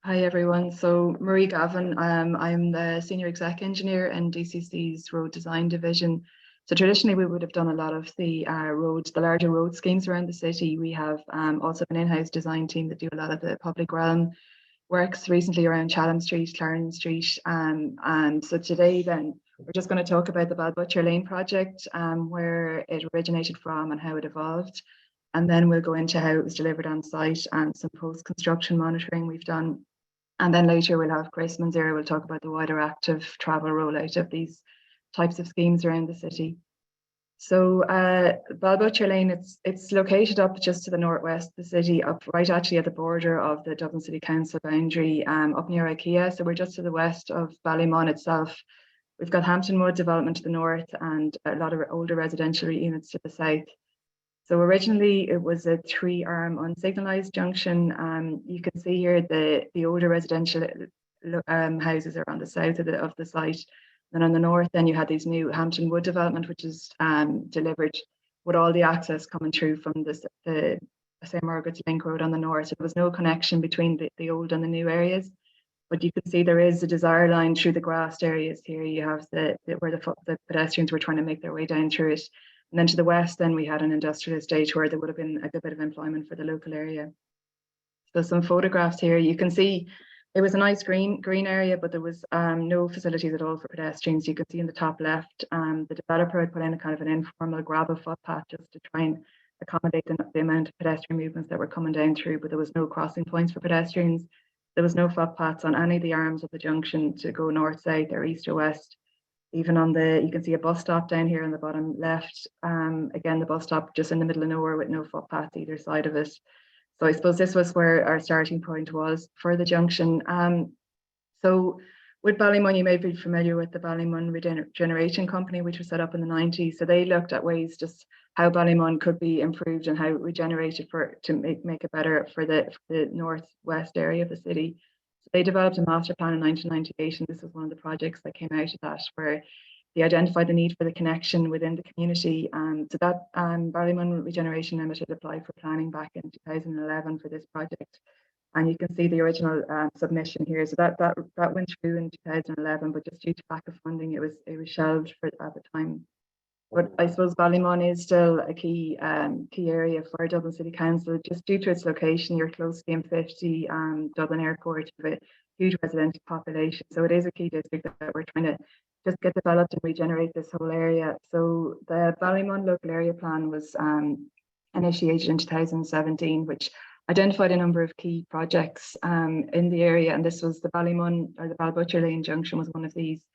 Hi everyone. So Marie Gavin, I'm the Senior Exec Engineer in DCC's Road Design Division. So traditionally we would have done a lot of the roads, the larger road schemes around the city. We have also an in-house design team that do a lot of the public realm works recently around Chatham Street, Clarendon Street. And so today then we're just going to talk about the Balbutcher Lane project, where it originated from and how it evolved. And then we'll go into how it was delivered on site and some post-construction monitoring we've done. And then later we'll have Chris Manzira will talk about the wider active travel rollout of these types of schemes around the city. So Balbutcher Lane, it's located up just to the northwest of the city, up right actually at the border of the Dublin City Council boundary, up near IKEA. So we're just to the west of Ballymun itself. We've got Hampton Wood development to the north and a lot of older residential units to the south. So originally it was a 3-arm unsignalised junction. You can see here the older residential houses are on the south of the site. Then on the north, then you had these new Hampton Wood development, which is delivered with all the access coming through from the St. Margaret's Link Road on the north. So there was no connection between the old and the new areas. But you can see there is a desire line through the grassed areas here. You have where the pedestrians were trying to make their way down through it. And then to the west, then we had an industrial estate where there would have been a good bit of employment for the local area. So some photographs here, you can see it was a nice green area, but there was no facilities at all for pedestrians. You can see in the top left, the developer had put in a kind of an informal gravel footpath just to try and accommodate the amount of pedestrian movements that were coming down through, but there was no crossing points for pedestrians. There was no footpaths on any of the arms of the junction to go north, south or east or west. Even on you can see a bus stop down here on the bottom left. Again, the bus stop just in the middle of nowhere with no footpath either side of it. So I suppose this was where our starting point was for the junction. So with Ballymun, you may be familiar with the Ballymun Regeneration Company, which was set up in the 90s. So they looked at ways just how Ballymun could be improved and how regenerated to make it better for the northwest area of the city. So they developed a master plan in 1998, and this was one of the projects that came out of that, where they identified the need for the connection within the community. So that Ballymun Regeneration Limited applied for planning back in 2011 for this project. And you can see the original submission here. So that went through in 2011, but just due to lack of funding, it was shelved at the time. But I suppose Ballymun is still a key area for Dublin City Council, just due to its location. You're close to the M50, Dublin Airport, with a huge residential population. So it is a key district that we're trying to just get developed and regenerate this whole area. So the Ballymun local area plan was initiated in 2017, which identified a number of key projects in the area, and this was the Ballymun or the Balbutcher Lane Junction was one of these.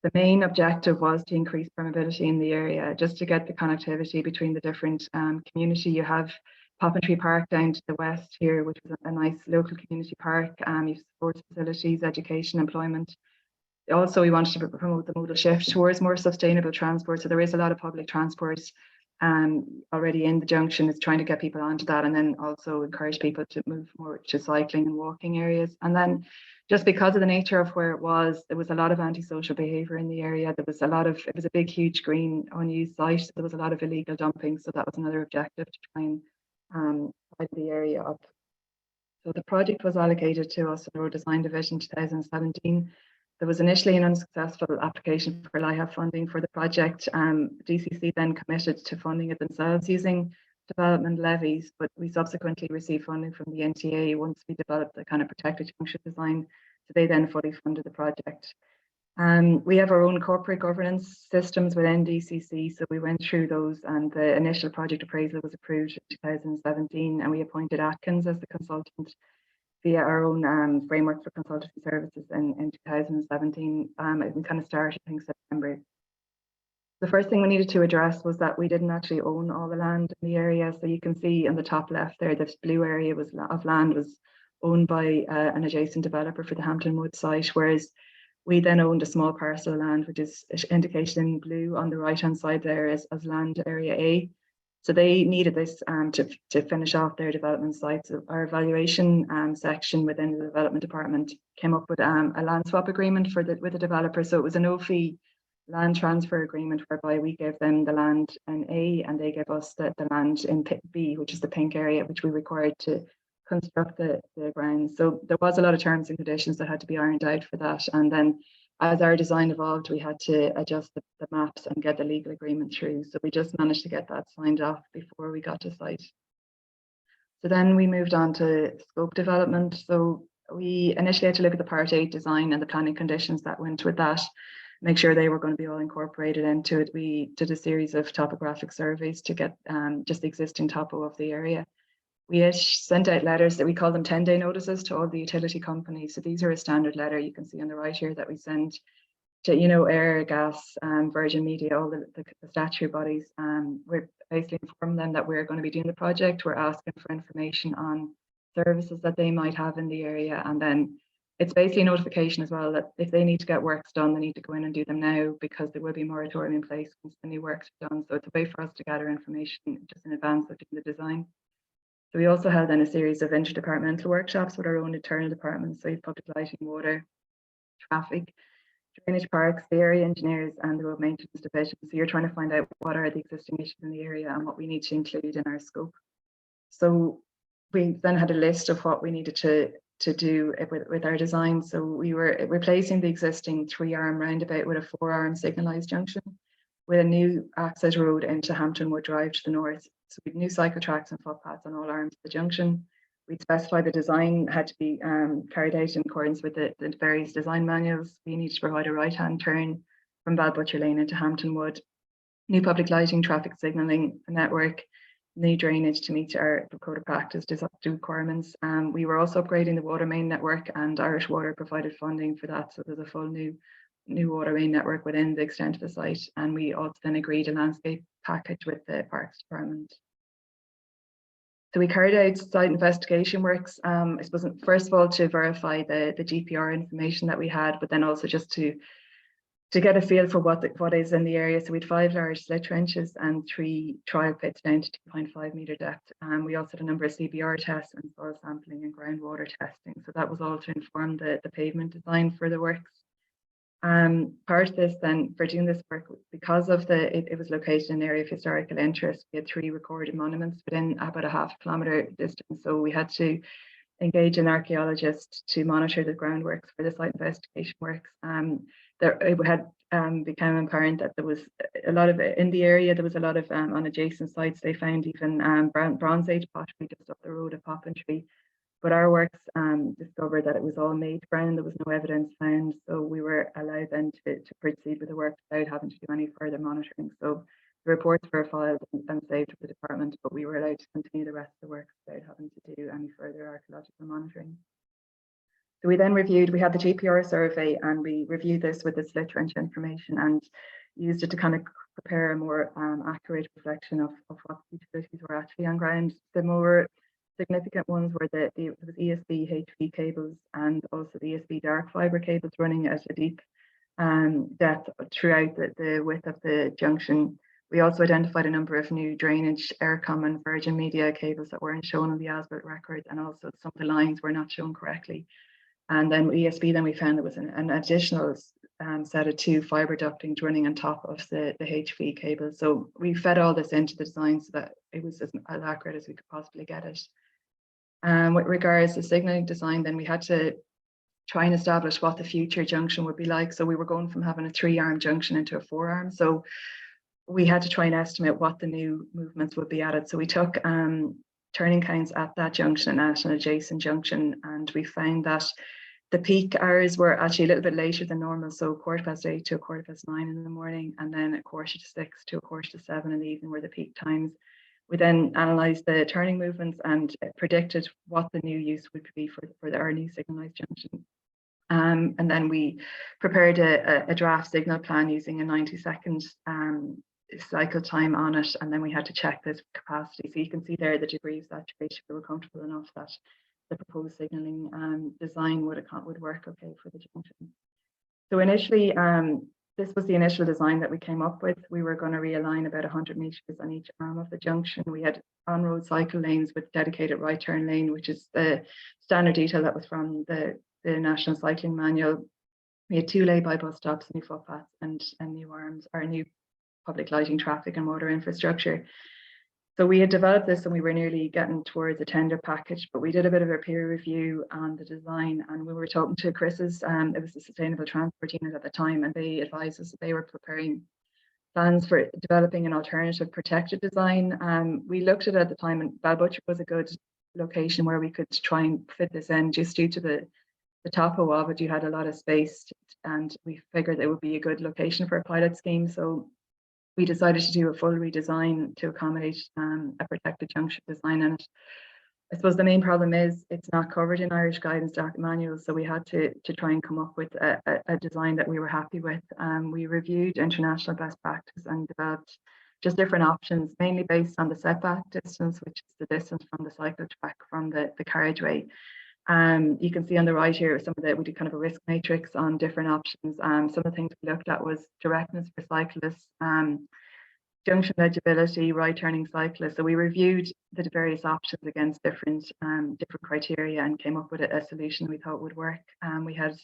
The main objective was to increase permeability in the area, just to get the connectivity between the different community. You have Poppentry Park down to the west here, which is a nice local community park. You have sports facilities, education, employment. Also, we wanted to promote the modal shift towards more sustainable transport. So there is a lot of public transport already in the junction. It's trying to get people onto that, and then also encourage people to move more to cycling and walking areas. And then just because of the nature of where it was, there was a lot of antisocial behaviour in the area. It was a big, huge green unused site. There was a lot of illegal dumping. So that was another objective to try and tidy the area up. So the project was allocated to us in the Road Design Division 2017. There was initially an unsuccessful application for LIHAF funding for the project. DCC then committed to funding it themselves using development levies, but we subsequently received funding from the NTA once we developed the kind of protected junction design. So they then fully funded the project. We have our own corporate governance systems within DCC, so we went through those, and the initial project appraisal was approved in 2017, and we appointed Atkins as the consultant via our own framework for consultancy services in 2017. We kind of started, I think, September. The first thing we needed to address was that we didn't actually own all the land in the area. So you can see in the top left there, this blue area of land was owned by an adjacent developer for the Hampton Wood site, whereas we then owned a small parcel of land, which is indicated in blue on the right-hand side there as land area A. So they needed this to finish off their development sites. So our evaluation section within the development department came up with a land swap agreement with the developer. So it was a no-fee land transfer agreement whereby we gave them the land in A and they gave us the land in B, which is the pink area, which we required to construct the grounds. So there was a lot of terms and conditions that had to be ironed out for that. And then as our design evolved, we had to adjust the maps and get the legal agreement through. So we just managed to get that signed off before we got to site. So then we moved on to scope development. So we initially had to look at the Part 8 design and the planning conditions that went with that, make sure they were going to be all incorporated into it. We did a series of topographic surveys to get just the existing topo of the area. We sent out letters that we call them 10-day notices to all the utility companies. So these are a standard letter you can see on the right here that we send to, air, gas, Virgin Media, all the statutory bodies. We're basically informing them that we're going to be doing the project. We're asking for information on services that they might have in the area. And then it's basically notification as well that if they need to get works done, they need to go in and do them now because there will be moratorium in place once the new works are done. So it's a way for us to gather information just in advance of doing the design. So we also held then a series of interdepartmental workshops with our own internal departments, so public lighting, water, traffic, drainage, parks, the area engineers and the road maintenance division. So you're trying to find out what are the existing issues in the area and what we need to include in our scope. So we then had a list of what we needed to do with our design. So we were replacing the existing 3-arm roundabout with a 4-arm signalised junction with a new access road into Hampton Wood Drive to the north. So we had new cycle tracks and footpaths on all arms of the junction. We'd specified the design had to be carried out in accordance with the various design manuals. We needed to provide a right-hand turn from Balbutcher Lane into Hampton Wood, new public lighting, traffic signalling network, new drainage to meet our code of practice requirements. We were also upgrading the water main network, and Irish Water provided funding for that. So there's a full new water main network within the extent of the site. And we also then agreed a landscape package with the Parks Department. So we carried out site investigation works, I suppose, first of all, to verify the GPR information that we had, but then also just to get a feel for what is in the area. So we had 5 large slit trenches and 3 trial pits down to 2.5 metre depth. We also had a number of CBR tests and soil sampling and groundwater testing. So that was all to inform the pavement design for the works. Part of this then, for doing this work, because of it was located in an area of historical interest, we had 3 recorded monuments within about a half-kilometre distance. So we had to engage an archaeologist to monitor the groundworks for the site investigation works. It had become apparent that there was a lot of, in the area, there was a lot of, on adjacent sites, they found even Bronze Age pottery just up the road of Poppentry. But our works discovered that it was all made ground. There was no evidence found. So we were allowed then to proceed with the work without having to do any further monitoring. So the reports were filed and saved with the department, but we were allowed to continue the rest of the works without having to do any further archaeological monitoring. So we then we had the GPR survey, and we reviewed this with the slit trench information and used it to kind of prepare a more accurate reflection of what utilities were actually on ground. The more significant ones were there was ESB HV cables and also the ESB dark fibre cables running at a deep depth throughout the width of the junction. We also identified a number of new drainage, Aircom and Virgin Media cables that weren't shown on the as-built record, and also some of the lines were not shown correctly. And then ESB, then we found there was an additional set of 2 fibre ductings running on top of the HV cable. So we fed all this into the design so that it was as accurate as we could possibly get it. With regards to signalling design, then we had to try and establish what the future junction would be like. So we were going from having a 3-arm junction into a 4-arm. So we had to try and estimate what the new movements would be added. So we took turning counts at that junction and at an adjacent junction, and we found that the peak hours were actually a little bit later than normal. So 8:15 to 9:15 in the morning, and then 6:45 to 7:15 in the evening were the peak times. We then analysed the turning movements and predicted what the new use would be for our new signalised junction. And then we prepared a draft signal plan using a 90-second cycle time on it, and then we had to check this capacity. So you can see there the degree of saturation. We were comfortable enough that the proposed signalling design would work okay for the junction. So initially, this was the initial design that we came up with. We were going to realign about 100 metres on each arm of the junction. We had on-road cycle lanes with dedicated right turn lane, which is the standard detail that was from the National Cycling Manual. We had 2 lay-by bus stops, new footpaths, and new arms, our new public lighting, traffic and water infrastructure. So we had developed this and we were nearly getting towards a tender package, but we did a bit of a peer review on the design, and we were talking to Chris's, it was the Sustainable Transport Unit at the time, and they advised us that they were preparing plans for developing an alternative protected design. We looked at it at the time, and Balbutcher was a good location where we could try and fit this in, just due to the topo of it. You had a lot of space, and we figured it would be a good location for a pilot scheme. So we decided to do a full redesign to accommodate a protected junction design in it. I suppose the main problem is it's not covered in Irish guidance manuals, so we had to try and come up with a design that we were happy with. We reviewed international best practice and developed just different options, mainly based on the setback distance, which is the distance from the cycle track from the carriageway. You can see on the right here some of the, we did kind of a risk matrix on different options. Some of the things we looked at was directness for cyclists, junction legibility, right turning cyclists. So we reviewed the various options against different criteria and came up with a solution we thought would work. We had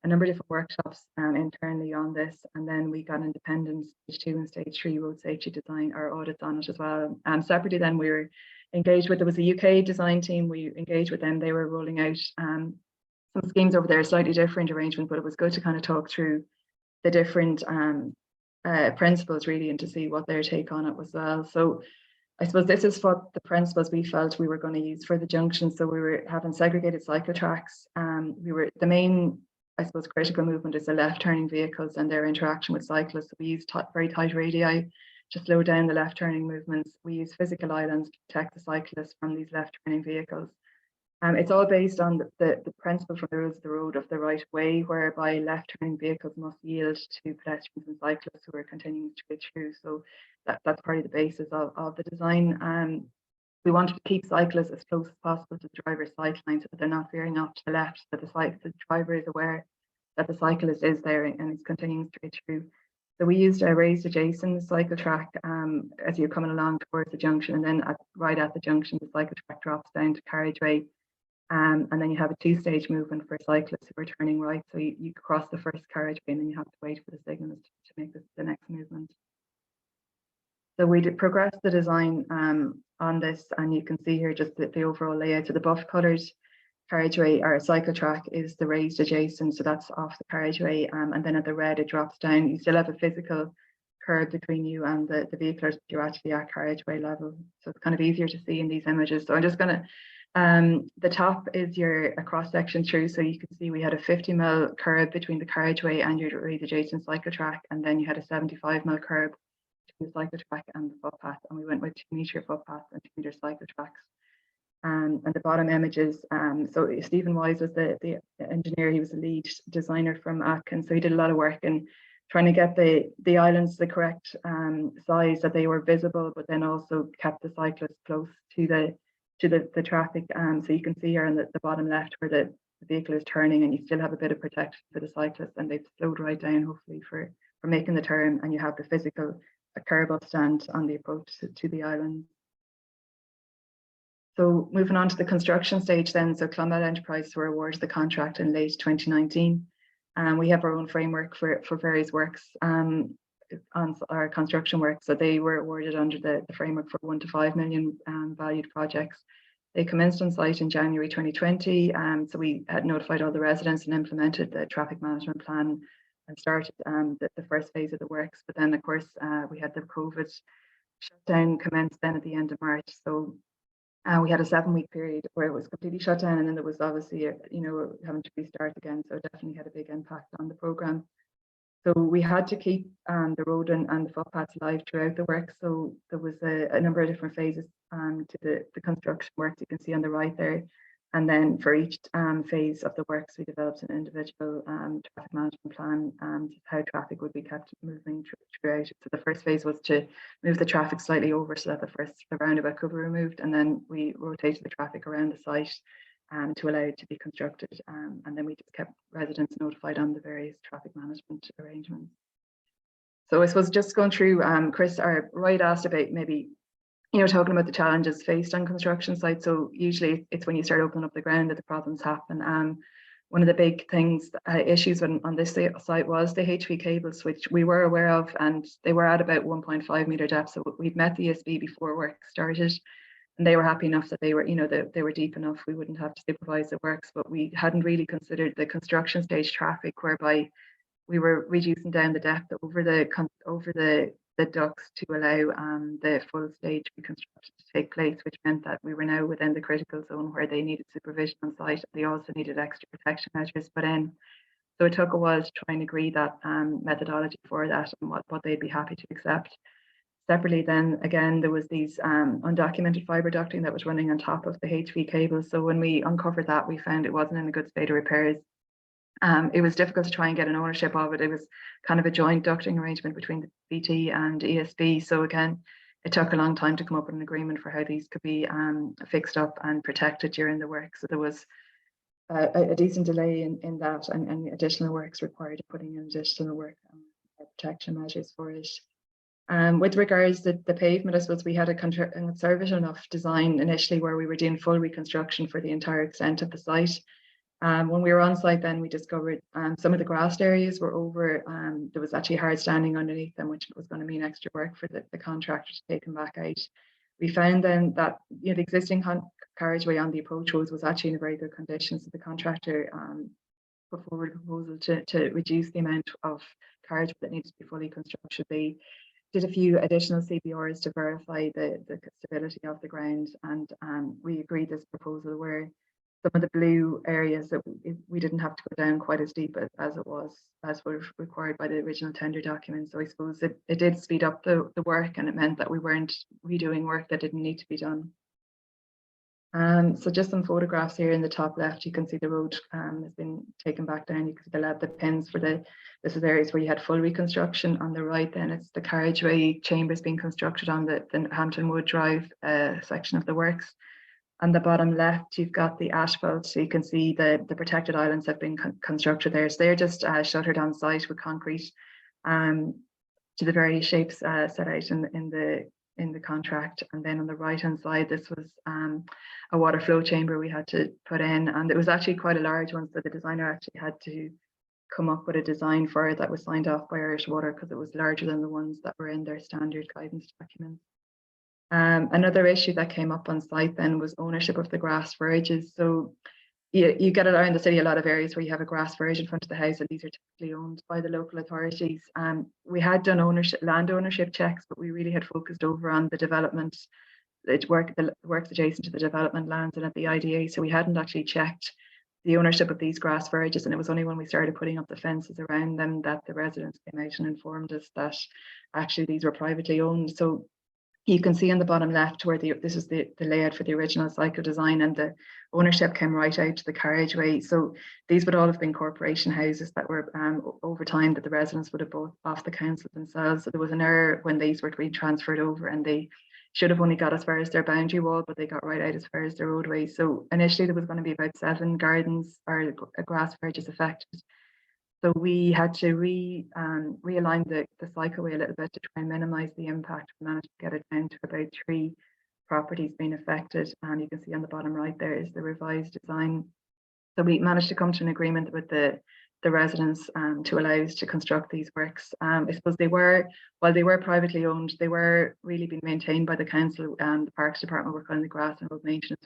a number of different workshops internally on this, and then we got independent stage 2 and stage 3 road safety design, our audits on it as well. Separately then we were engaged with, there was a UK design team, we engaged with them. They were rolling out some schemes over there, slightly different arrangement, but it was good to kind of talk through the different principles really, and to see what their take on it was well. So I suppose this is what the principles we felt we were going to use for the junction. So we were having segregated cycle tracks. The main, I suppose, critical movement is the left turning vehicles and their interaction with cyclists. So we used very tight radii to slow down the left turning movements. We use physical islands to protect the cyclists from these left turning vehicles. It's all based on the principle from the rules of the road of the right of way, whereby left turning vehicles must yield to pedestrians and cyclists who are continuing to go through. So that's part of the basis of the design. We wanted to keep cyclists as close as possible to the driver's sight line so that they're not veering off to the left, so the driver is aware that the cyclist is there and is continuing straight through. So we used a raised adjacent cycle track as you're coming along towards the junction, and then right at the junction, the cycle track drops down to carriageway. And then you have a two-stage movement for cyclists who are turning right. So you cross the first carriageway and then you have to wait for the signals to make the next movement. So we did progress the design on this, and you can see here just the overall layout. So the buff coloured carriageway or cycle track is the raised adjacent, so that's off the carriageway, and then at the red it drops down. You still have a physical curb between you and the vehicle, you're actually at carriageway level, so it's kind of easier to see in these images. So I'm just going to the top is a cross section through, so you can see we had a 50mm curb between the carriageway and your raised adjacent cycle track, and then you had a 75mm curb between the cycle track and the footpath, and we went with 2-metre footpath and 2-metre cycle tracks. And the bottom images, so Stephen Wise was the engineer, he was the lead designer from Atkins, so he did a lot of work in trying to get the islands the correct size, that they were visible, but then also kept the cyclists close to the traffic. So you can see here on the bottom left where the vehicle is turning, and you still have a bit of protection for the cyclists, and they've slowed right down hopefully for making the turn, and you have the physical curb up stand on the approach to the island. So moving on to the construction stage then, so Clonmel Enterprises were awarded the contract in late 2019. We have our own framework for various works on our construction work. So they were awarded under the framework for 1 to 5 million valued projects. They commenced on site in January 2020. So we had notified all the residents and implemented the traffic management plan and started the first phase of the works. But then of course we had the COVID shutdown commenced then at the end of March. So we had a 7-week period where it was completely shut down, and then there was obviously, having to restart again. So it definitely had a big impact on the programme. So we had to keep the road and the footpaths live throughout the work. So there was a number of different phases to the construction works you can see on the right there. And then for each phase of the works, we developed an individual traffic management plan and how traffic would be kept moving throughout. So the first phase was to move the traffic slightly over so that the roundabout could be removed, and then we rotated the traffic around the site to allow it to be constructed. And then we just kept residents notified on the various traffic management arrangements. So I suppose just going through, Chris Wright asked about maybe talking about the challenges faced on construction sites. So usually it's when you start opening up the ground that the problems happen. one of the big things, issues on this site was the HV cables, which we were aware of, and they were at about 1.5 metre depth. So we'd met the ESB before work started, and they were happy enough that they were, they were deep enough. We wouldn't have to supervise the works, but we hadn't really considered the construction stage traffic, whereby we were reducing down the depth over the ducts to allow the full stage reconstruction to take place, which meant that we were now within the critical zone where they needed supervision on site. They also needed extra protection measures put in. So it took a while to try and agree that methodology for that and what they'd be happy to accept. Separately, then again, there was these undocumented fibre ducting that was running on top of the HV cables. So when we uncovered that, we found it wasn't in a good state of repairs. It was difficult to try and get an ownership of it. It was kind of a joint ducting arrangement between the BT and ESB. So again, it took a long time to come up with an agreement for how these could be fixed up and protected during the work. So there was a decent delay in that, and additional works required putting in additional work protection measures for it. With regards to the pavement, I suppose we had a conservative enough design initially where we were doing full reconstruction for the entire extent of the site. When we were on site, then we discovered some of the grassed areas were over. There was actually hard standing underneath them, which was going to mean extra work for the contractor to take them back out. We found then that the existing carriageway on the approach roads was actually in a very good condition, so the contractor put forward a proposal to reduce the amount of carriageway that needs to be fully constructed. They did a few additional CBRs to verify the stability of the ground, and we agreed this proposal where some of the blue areas that we didn't have to go down quite as deep as was required by the original tender document. So I suppose it did speed up the work, and it meant that we weren't redoing work that didn't need to be done. So just some photographs here in the top left, you can see the road has been taken back down. You can see the pins for this is areas where you had full reconstruction. On the right then it's the carriageway chambers being constructed on the Hampton Wood Drive section of the works. On the bottom left, you've got the asphalt, so you can see the protected islands have been constructed there. So they're just shuttered on site with concrete to the various shapes set out in the contract. And then on the right hand side, this was a water flow chamber we had to put in, and it was actually quite a large one, so the designer actually had to come up with a design for it that was signed off by Irish Water because it was larger than the ones that were in their standard guidance documents. Another issue that came up on site then was ownership of the grass verges. So you get around the city a lot of areas where you have a grass verge in front of the house, and these are typically owned by the local authorities. We had done land ownership checks, but we really had focused over on the development, the works adjacent to the development lands and at the IDA. So we hadn't actually checked the ownership of these grass verges, and it was only when we started putting up the fences around them that the residents came out and informed us that actually these were privately owned. So you can see on the bottom left where this is the layout for the original cycle design, and the ownership came right out to the carriageway. So these would all have been corporation houses that were over time that the residents would have bought off the council themselves. So there was an error when these were being transferred over, and they should have only got as far as their boundary wall, but they got right out as far as the roadway. So initially there was going to be about 7 gardens or grass verges affected. So we had to realign the cycleway a little bit to try and minimise the impact. We managed to get it down to about 3 properties being affected, and you can see on the bottom right there is the revised design. So we managed to come to an agreement with the residents to allow us to construct these works. I suppose while they were privately owned, they were really being maintained by the council, and the Parks Department work on the grass and road maintenance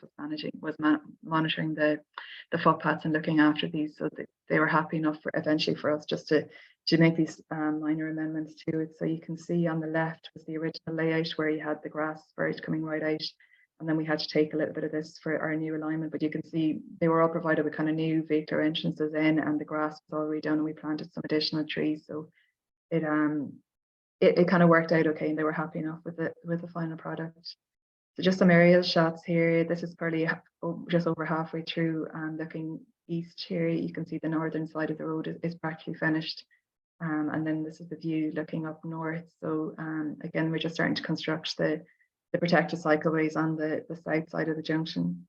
was monitoring the footpaths and looking after these. So they were happy enough eventually for us just to make these minor amendments to it. So you can see on the left was the original layout where you had the grass verge coming right out. And then we had to take a little bit of this for our new alignment, but you can see they were all provided with kind of new vehicular entrances in, and the grass was already done, and we planted some additional trees. So it kind of worked out okay, and they were happy enough with the final product. So just some aerial shots here. This is probably just over halfway through, and looking east here, you can see the northern side of the road is practically finished. And then this is the view looking up north. So again, we're just starting to construct the protected cycleways on the south side of the junction.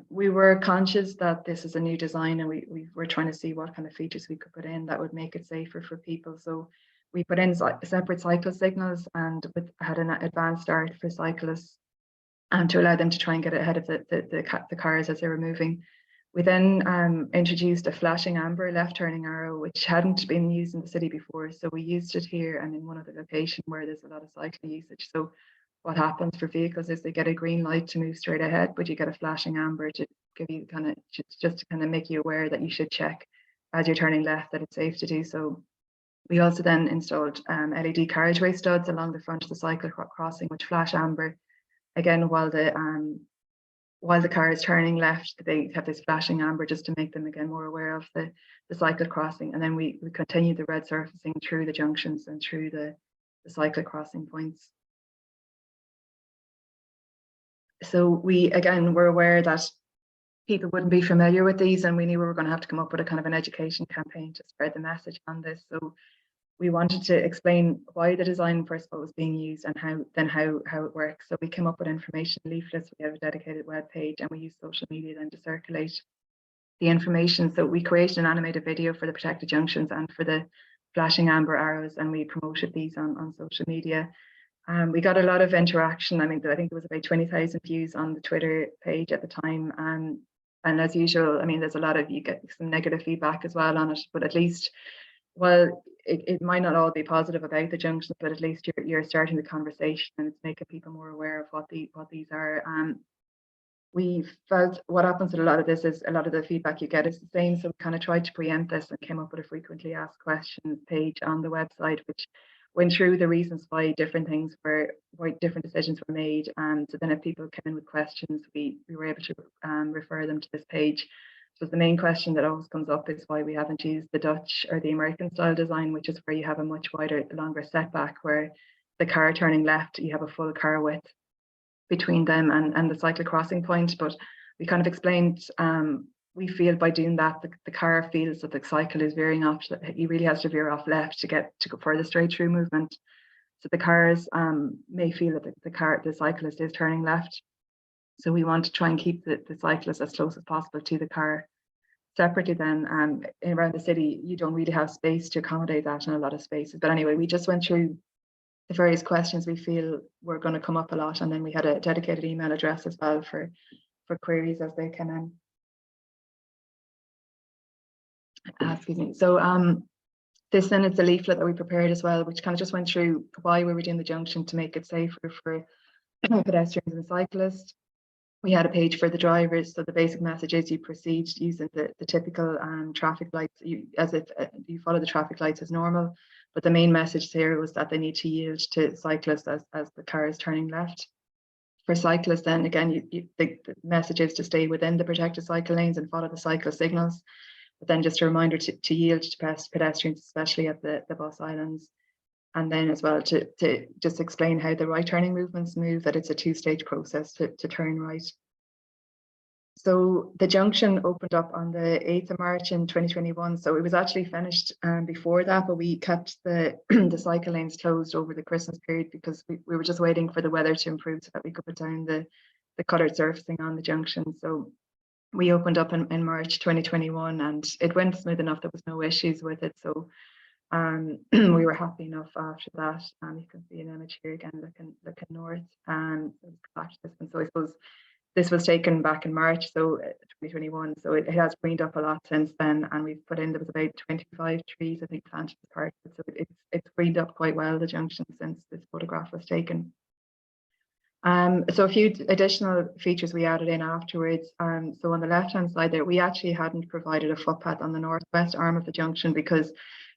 We were conscious that this is a new design, and we were trying to see what kind of features we could put in that would make it safer for people. So we put in separate cycle signals, and had an advanced start for cyclists, and to allow them to try and get ahead of the cars as they were moving. We then introduced a flashing amber left turning arrow, which hadn't been used in the city before. So we used it here and in one of the locations where there's a lot of cycling usage. So what happens for vehicles is they get a green light to move straight ahead, but you get a flashing amber to give you just to kind of make you aware that you should check as you're turning left that it's safe to do so. We also then installed LED carriageway studs along the front of the cycle crossing, which flash amber. Again, while the car is turning left, they have this flashing amber just to make them again more aware of the cycle crossing. And then we continue the red surfacing through the junctions and through the cycle crossing points. So we again were aware that people wouldn't be familiar with these, and we knew we were going to have to come up with a kind of an education campaign to spread the message on this. So we wanted to explain why the design first of all was being used and how it works. So we came up with information leaflets. We have a dedicated web page, and we use social media then to circulate the information. So we created an animated video for the protected junctions and for the flashing amber arrows, and we promoted these on social media. We got a lot of interaction. I think there was about 20,000 views on the Twitter page at the time. And as usual, I mean, there's a lot of, you get some negative feedback as well on it, but at least, well, it might not all be positive about the junctions, but at least you're starting the conversation and it's making people more aware of what these are. We felt what happens with a lot of this is a lot of the feedback you get is the same. So we kind of tried to preempt this and came up with a frequently asked questions page on the website, which went through the reasons why different decisions were made. And so then if people came in with questions, we were able to refer them to this page. So the main question that always comes up is why we haven't used the Dutch or the American style design, which is where you have a much wider, longer setback, where the car turning left, you have a full car width between them and the cycle crossing point. But we kind of explained, we feel by doing that, the car feels that the cycle is veering off. He really has to veer off left to go for the straight through movement. So the cars may feel that the cyclist is turning left. So we want to try and keep the cyclist as close as possible to the car. Separately then, around the city, you don't really have space to accommodate that in a lot of spaces. But anyway, we just went through the various questions we feel were going to come up a lot. And then we had a dedicated email address as well for queries as they come in. Excuse me. So this then is the leaflet that we prepared as well, which kind of just went through why we were doing the junction to make it safer for pedestrians and cyclists. We had a page for the drivers. So the basic message is you proceed using the typical traffic lights, as if you follow the traffic lights as normal. But the main message here was that they need to yield to cyclists as the car is turning left. For cyclists, then again, the message is to stay within the protected cycle lanes and follow the cyclist signals. But then just a reminder to yield to pedestrians, especially at the bus islands. And then as well to just explain how the right turning movements move, that it's a two-stage process to turn right. So the junction opened up on the 8th of March in 2021. So it was actually finished before that, but we kept the cycle lanes closed over the Christmas period because we were just waiting for the weather to improve so that we could put down the coloured surfacing on the junction. So we opened up in March 2021 and it went smooth enough. There was no issues with it. So we were happy enough after that. You can see an image here again looking north. Back to this one. So I suppose this was taken back in March, so 2021. So it has greened up a lot since then, and we've put in, there was about 25 trees I think planted as part of it. So it's greened up quite well, the junction, since this photograph was taken. So a few additional features we added in afterwards. So on the left hand side there, we actually hadn't provided a footpath on the northwest arm of the junction because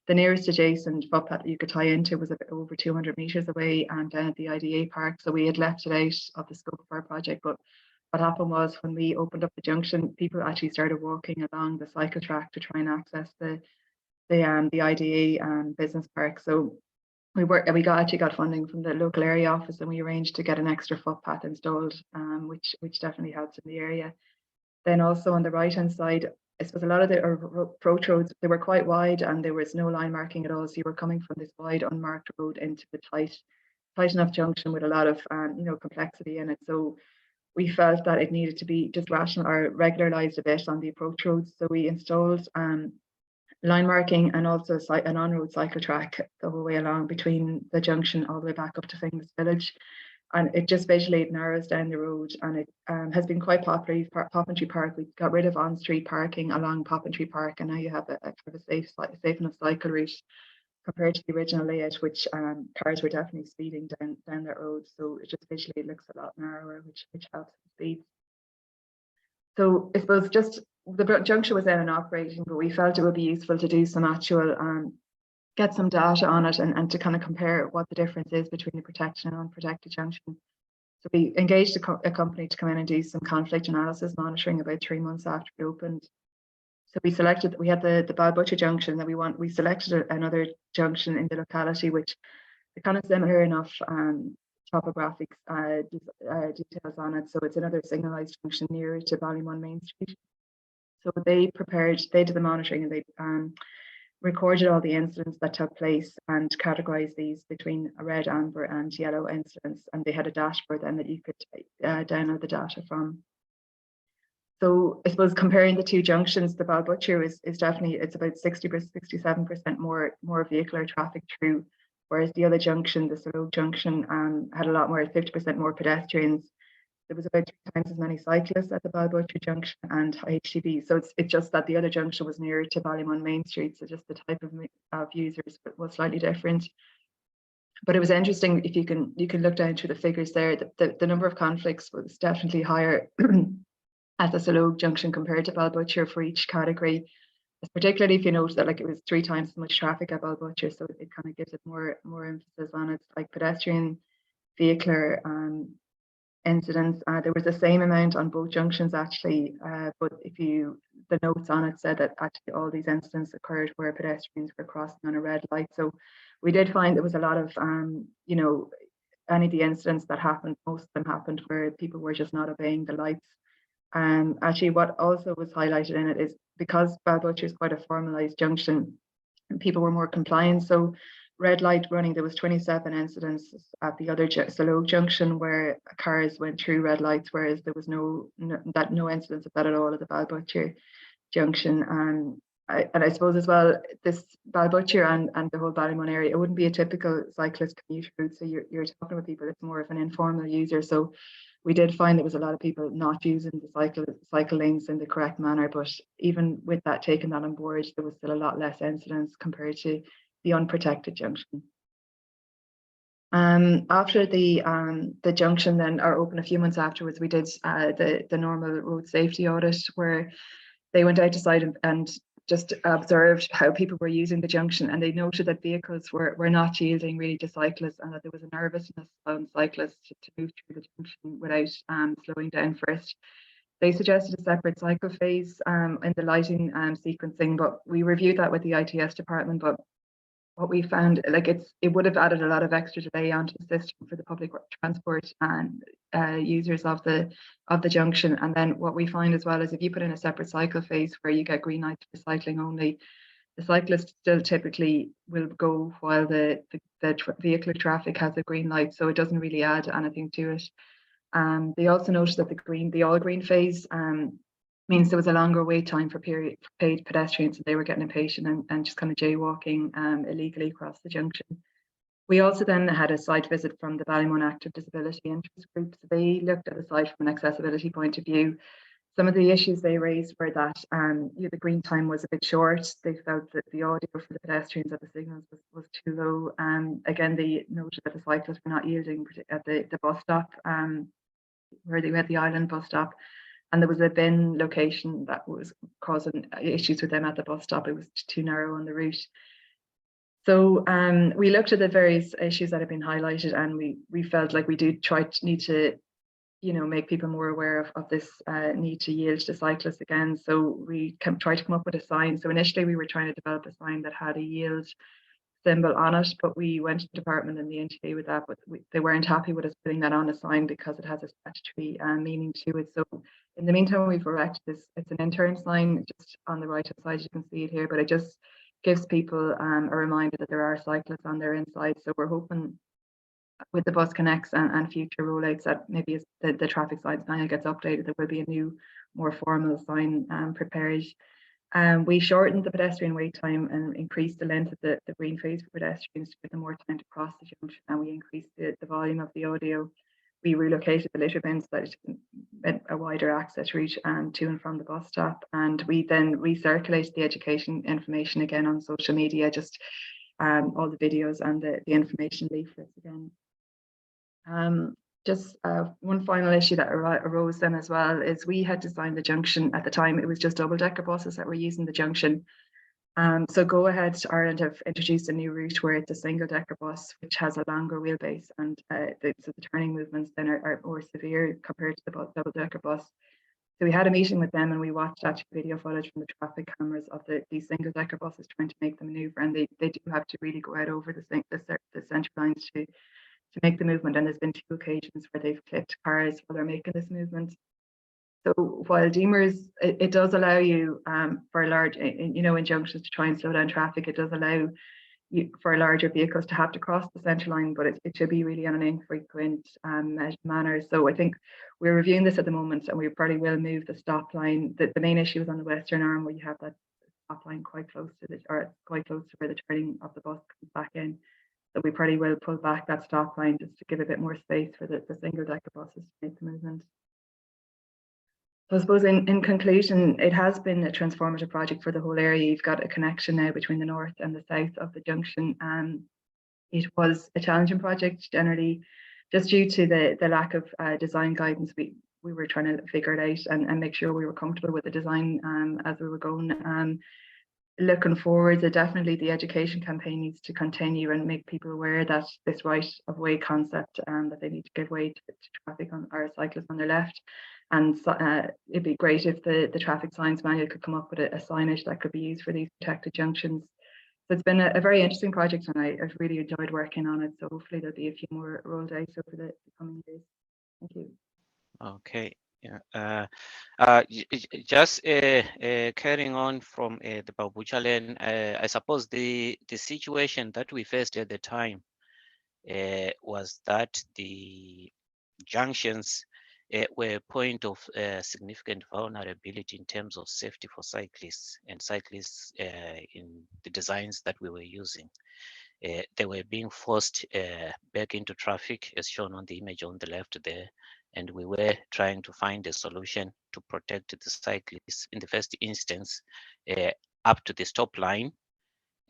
the nearest adjacent footpath that you could tie into was over 200 meters away and down at the IDA park. So we had left it out of the scope of our project. But what happened was when we opened up the junction, people actually started walking along the cycle track to try and access the IDA business park. So we actually got funding from the local area office, and we arranged to get an extra footpath installed, which definitely helps in the area. Then also on the right hand side, I suppose a lot of the approach roads, they were quite wide and there was no line marking at all. So you were coming from this wide unmarked road into the tight enough junction with a lot of complexity in it. So we felt that it needed to be just rational or regularized a bit on the approach roads. So we installed line marking and also an on-road cycle track the whole way along between the junction all the way back up to Famous Village. and it just visually narrows down the road, and it has been quite popular. Poppentry Park, we got rid of on-street parking along Poppentry Park, and now you have a kind of a safe enough cycle route compared to the original layout, which cars were definitely speeding down that road. So it just visually looks a lot narrower, which helps the speed. So I suppose just the junction was then in operating, but we felt it would be useful to do some actual get some data on it and to kind of compare what the difference is between the protected and unprotected junction. So we engaged a company to come in and do some conflict analysis monitoring about 3 months after it opened. So we had the Balbutcher junction that we selected another junction in the locality, which is kind of similar enough topographic details on it. So it's another signalised junction nearer to Ballymun Main Street. So they did the monitoring, and they recorded all the incidents that took place and categorized these between red, amber and yellow incidents. And they had a dashboard then that you could download the data from. So I suppose comparing the two junctions, the Balbutcher is definitely, it's about 67% more vehicular traffic through, whereas the other junction, the Slough junction, had a lot more, 50% more pedestrians. There was about 3 times as many cyclists at the Balbutcher junction and HGV. So it's just that the other junction was nearer to Ballymun Main Street, so just the type of users was slightly different. But it was interesting, if you can look down through the figures there, the number of conflicts was definitely higher at the Slough junction compared to Balbutcher for each category. Particularly if you notice that it was 3 times as much traffic at Balbutcher, so it kind of gives it more emphasis on it, like pedestrian, vehicular incidents. There was the same amount on both junctions actually, but the notes on it said that actually all these incidents occurred where pedestrians were crossing on a red light. So we did find there was a lot of any of the incidents that happened, most of them happened where people were just not obeying the lights. Actually, what also was highlighted in it is because Balbutcher is quite a formalised junction, and people were more compliant. So red light running, there was 27 incidents at the other Slough junction where cars went through red lights, whereas there was no incidents of that at all at the Balbutcher junction. And I suppose as well, this Balbutcher and the whole Ballymun area, it wouldn't be a typical cyclist commute route. So you're talking with people, it's more of an informal user. So we did find there was a lot of people not using the cycle lanes in the correct manner, but even with that, taking that on board, there was still a lot less incidents compared to the unprotected junction. After the junction then, or open a few months afterwards, we did the normal road safety audit, where they went out to site and just observed how people were using the junction, and they noted that vehicles were not yielding really to cyclists, and that there was a nervousness on cyclists to move through the junction without slowing down first. They suggested a separate cycle phase in the lighting sequencing, but we reviewed that with the ITS department. But what we found, it would have added a lot of extra delay onto the system for the public transport and users of the junction. And then what we find as well is if you put in a separate cycle phase where you get green lights for cycling only, the cyclist still typically will go while the vehicular traffic has a green light, so it doesn't really add anything to it. They also noticed that the all green phase means there was a longer wait time for paid pedestrians, and they were getting impatient and just kind of jaywalking illegally across the junction. We also then had a site visit from the Ballymun Active Disability Interest Group. So they looked at the site from an accessibility point of view. Some of the issues they raised were that the green time was a bit short. They felt that the audio for the pedestrians at the signals was too low. Again, they noted that the cyclists were not yielding at the bus stop, where they had the island bus stop. And there was a bin location that was causing issues with them at the bus stop. It was too narrow on the route. So we looked at the various issues that have been highlighted, and we felt like we do need to make people more aware of this need to yield to cyclists again. So we tried to come up with a sign. So initially we were trying to develop a sign that had a yield symbol on it, but we went to the department and the NTA with that, but they weren't happy with us putting that on a sign because it has a statutory meaning to it. So in the meantime, we've erected this. It's an interim sign just on the right hand side. You can see it here, but it just gives people a reminder that there are cyclists on their inside. So we're hoping with the bus connects and future rollouts that maybe as the traffic sign kind of gets updated, there will be a new, more formal sign prepared. We shortened the pedestrian wait time and increased the length of the green phase for pedestrians to give them more time to cross the junction, and we increased the volume of the audio. we relocated the litter bins so that a wider access route to and from the bus stop. And we then recirculated the education information again on social media, just all the videos and the information leaflets again. Just one final issue that arose then as well is we had designed the junction at the time. It was just double-decker buses that were using the junction. So Go Ahead Ireland have introduced a new route where it's a single-decker bus which has a longer wheelbase, and so the turning movements then are more severe compared to the double-decker bus. So we had a meeting with them and we watched actually video footage from the traffic cameras of these single-decker buses trying to make the manoeuvre, and they do have to really go out over the centre lines to make the movement. And there's been 2 occasions where they've clipped cars while they're making this movement. So while deemers, it does allow you for large, in junctions to try and slow down traffic, it does allow you for larger vehicles to have to cross the centre line, but it should be really on an infrequent manner. So I think we're reviewing this at the moment, and we probably will move the stop line. The main issue is on the western arm where you have that stop line quite close to quite close to where the turning of the bus comes back in. So we probably will pull back that stop line just to give a bit more space for the single decker buses to make the movement. So I suppose in conclusion, it has been a transformative project for the whole area. You've got a connection now between the north and the south of the junction. It was a challenging project generally, just due to the lack of design guidance. We were trying to figure it out and make sure we were comfortable with the design as we were going. Looking forward, definitely the education campaign needs to continue and make people aware that this right of way concept, that they need to give way to traffic on our cyclists on their left. And it'd be great if the traffic signs manual could come up with a signage that could be used for these protected junctions. So it's been a very interesting project, and I've really enjoyed working on it. So hopefully there'll be a few more rolled out over the coming years. Thank you. Okay. Yeah. Just carrying on from the Balbutcher Lane, I suppose the situation that we faced at the time was that the junctions were a point of significant vulnerability in terms of safety for cyclists and cyclists in the designs that we were using. They were being forced back into traffic, as shown on the image on the left there, and we were trying to find a solution to protect the cyclists in the first instance up to the stop line,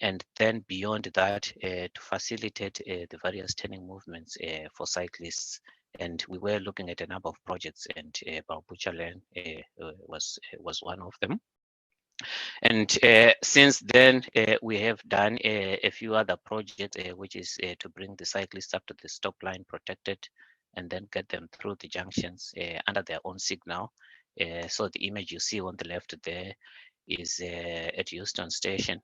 and then beyond that to facilitate the various turning movements for cyclists. And we were looking at a number of projects, and Balbutcher Lane was one of them. And since then, we have done a few other projects, which is to bring the cyclists up to the stop line protected, and then get them through the junctions under their own signal. So the image you see on the left there is at Euston Station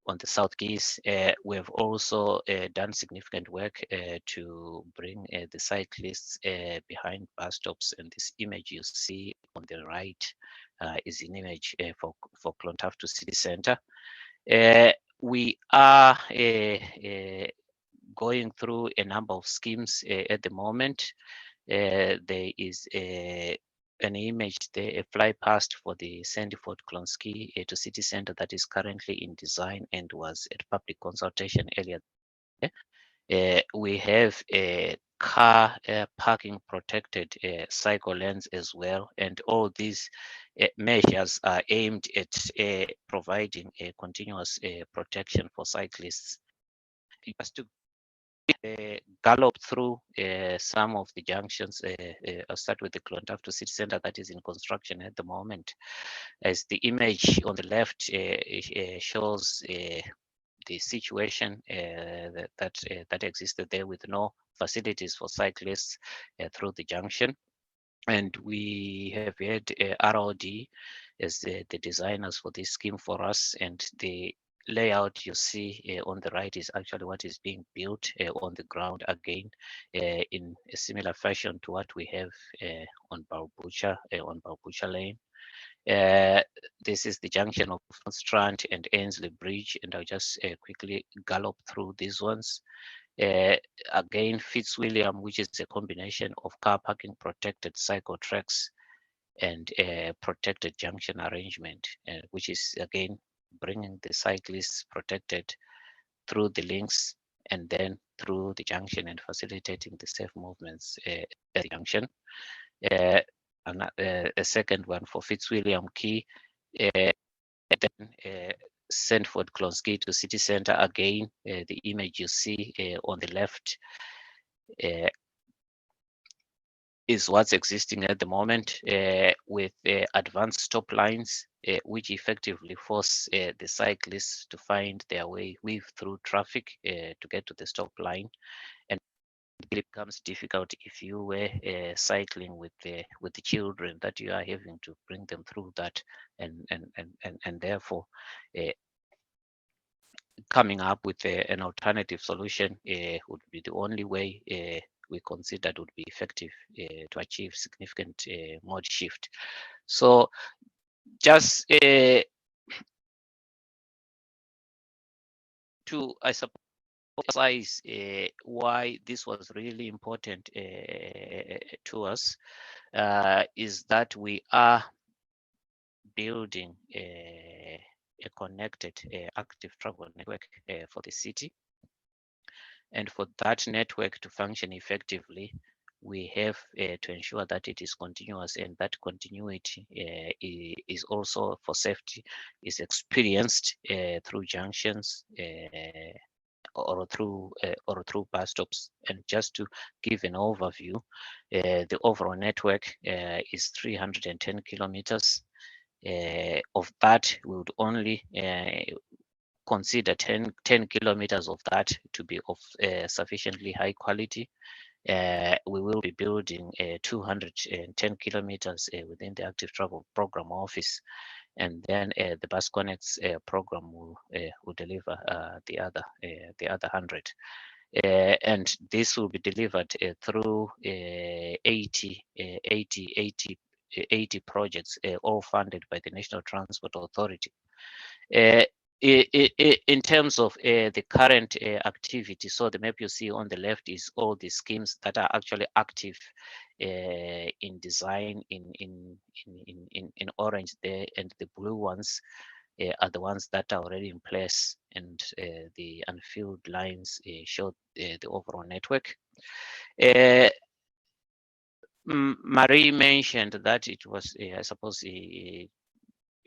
on the South Quays. We have also done significant work to bring the cyclists behind bus stops, and this image you see on the right is an image for Clontarf City Centre. We are going through a number of schemes at the moment. There is an image there, a fly past for the Sandyford Clonsky to city centre that is currently in design and was at public consultation earlier. We have a car parking protected cycle lanes as well, and all these measures are aimed at providing a continuous protection for cyclists. Just to gallop through some of the junctions. I'll start with the Clontarf City Centre that is in construction at the moment. As the image on the left shows the situation that existed there, with no facilities for cyclists through the junction. And we have had ROD as the designers for this scheme for us, and the layout you see on the right is actually what is being built on the ground, again in a similar fashion to what we have on Balbutcher Lane. This is the junction of Strand and Ainsley Bridge, and I'll just quickly gallop through these ones. Again, Fitzwilliam, which is a combination of car parking protected cycle tracks and protected junction arrangement, which is again bringing the cyclists protected through the links and then through the junction and facilitating the safe movements at the junction. A second one for Fitzwilliam Quay, then Sandford Clonskeagh to city center. Again, the image you see on the left is what's existing at the moment, with advanced stop lines, which effectively force the cyclists to find their way, weave through traffic to get to the stop line. And it becomes difficult if you were cycling with the children, that you are having to bring them through that, and therefore coming up with an alternative solution would be the only way we considered would be effective to achieve significant mode shift. So just to, I suppose, emphasize why this was really important to us, is that we are building a connected active travel network for the city. And for that network to function effectively, we have to ensure that it is continuous, and that continuity is also for safety is experienced through junctions or through bus stops. And just to give an overview, the overall network is 310 kilometers. Of that, we would only consider 10 kilometers of that to be of sufficiently high quality. We will be building 210 kilometers within the active travel program office, and then the bus connects program will deliver the other 100. And this will be delivered through 80 projects, all funded by the National Transport Authority. In terms of the current activity, so the map you see on the left is all the schemes that are actually active in design in orange there, and the blue ones are the ones that are already in place, and the unfilled lines show the overall network. Marie mentioned that it was, I suppose,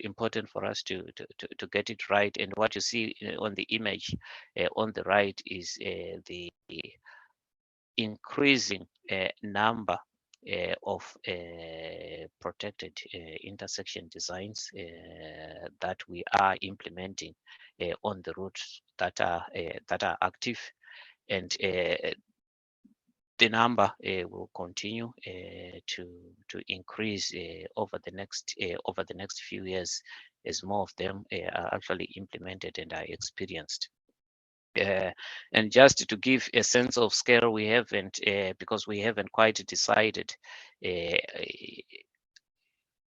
important for us to get it right. And what you see on the image on the right is the increasing number of protected intersection designs that we are implementing on the routes that are active, and the number will continue to increase over the next few years, as more of them are actually implemented and are experienced. And just to give a sense of scale, we haven't, because we haven't quite decided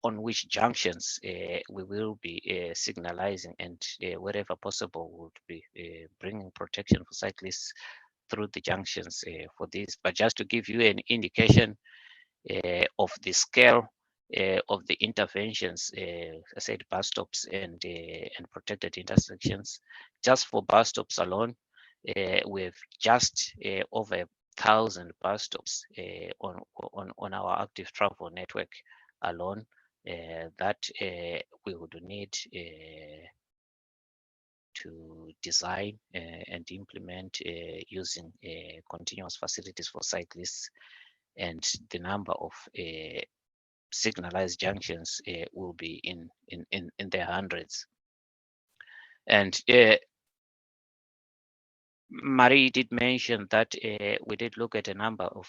on which junctions we will be signalizing, and wherever possible, would be bringing protection for cyclists through the junctions for this. But just to give you an indication of the scale of the interventions, I said bus stops and protected intersections. Just for bus stops alone, we've just over 1,000 bus stops on our active travel network alone that we would need to design and implement using continuous facilities for cyclists, and the number of signalized junctions will be in their hundreds. And Marie did mention that we did look at a number of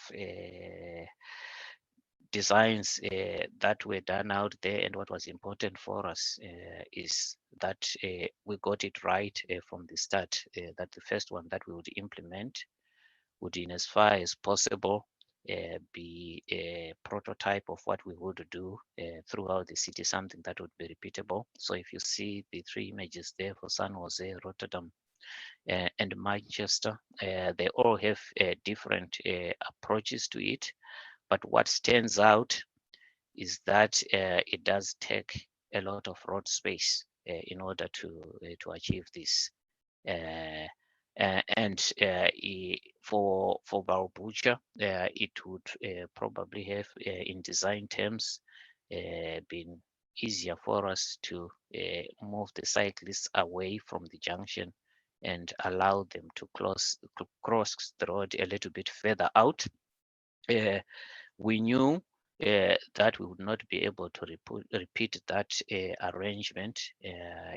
designs that were done out there, and what was important for us is that we got it right from the start, that the first one that we would implement would, in as far as possible, be a prototype of what we would do throughout the city, something that would be repeatable. So if you see the three images there for San Jose, Rotterdam, and Manchester, they all have different approaches to it. But what stands out is that it does take a lot of road space in order to achieve this. For Balbutcher, it would probably have, in design terms, been easier for us to move the cyclists away from the junction and allow them to cross the road a little bit further out. We knew that we would not be able to repeat that arrangement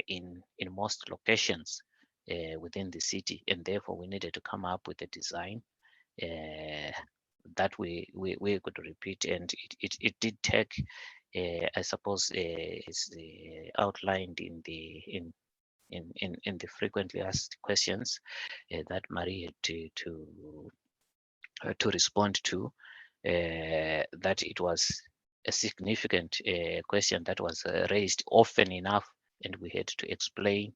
in most locations within the city, and therefore we needed to come up with a design that we could repeat, and it did take, I suppose, is outlined in the frequently asked questions that Marie had to respond to, that it was a significant question that was raised often enough, and we had to explain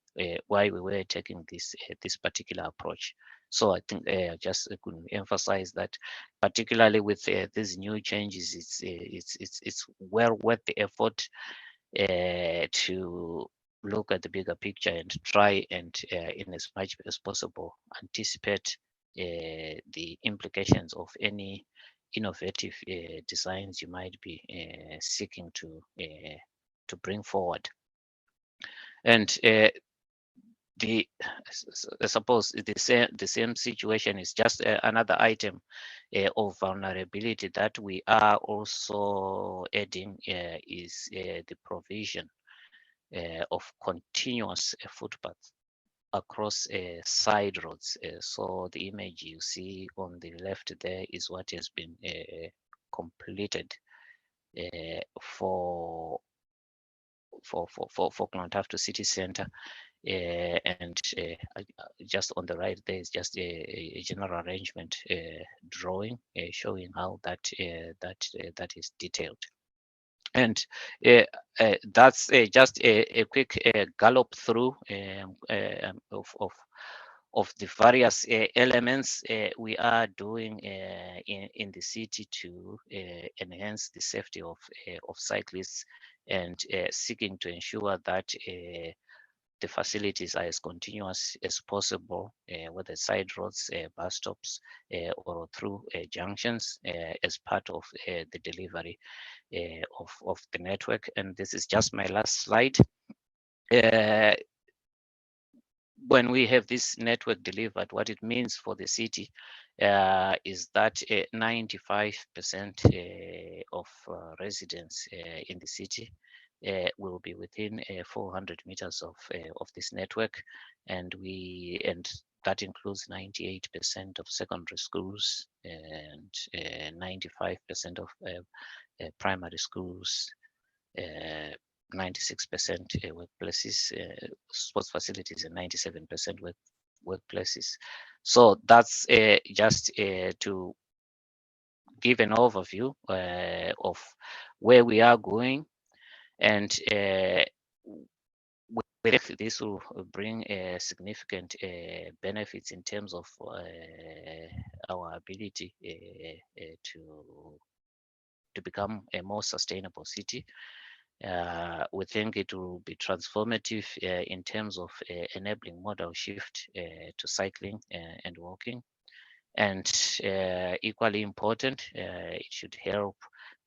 why we were taking this particular approach. So I think just could emphasize that, particularly with these new changes, it's well worth the effort to look at the bigger picture and try and, in as much as possible, anticipate the implications of any innovative designs you might be seeking to bring forward. And I suppose the same situation is just another item of vulnerability that we are also adding, is the provision of continuous footpaths across side roads. So the image you see on the left there is what has been completed for Clontarf City Centre. And just on the right there is just a general arrangement drawing showing how that is detailed. And that's just a quick gallop through of the various elements we are doing in the city to enhance the safety of cyclists, and seeking to ensure that the facilities are as continuous as possible, whether side roads, bus stops, or through junctions, as part of the delivery of the network. And this is just my last slide. When we have this network delivered, what it means for the city is that 95% of residents in the city will be within 400 meters of this network, and that includes 98% of secondary schools and 95% of primary schools, 96% workplaces, sports facilities, and 97% workplaces. So that's just to give an overview of where we are going, and this will bring significant benefits in terms of our ability to become a more sustainable city. We think it will be transformative in terms of enabling modal shift to cycling and walking. And equally important, it should help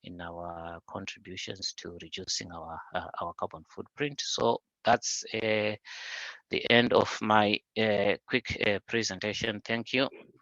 in our contributions to reducing our carbon footprint. So that's the end of my quick presentation. Thank you.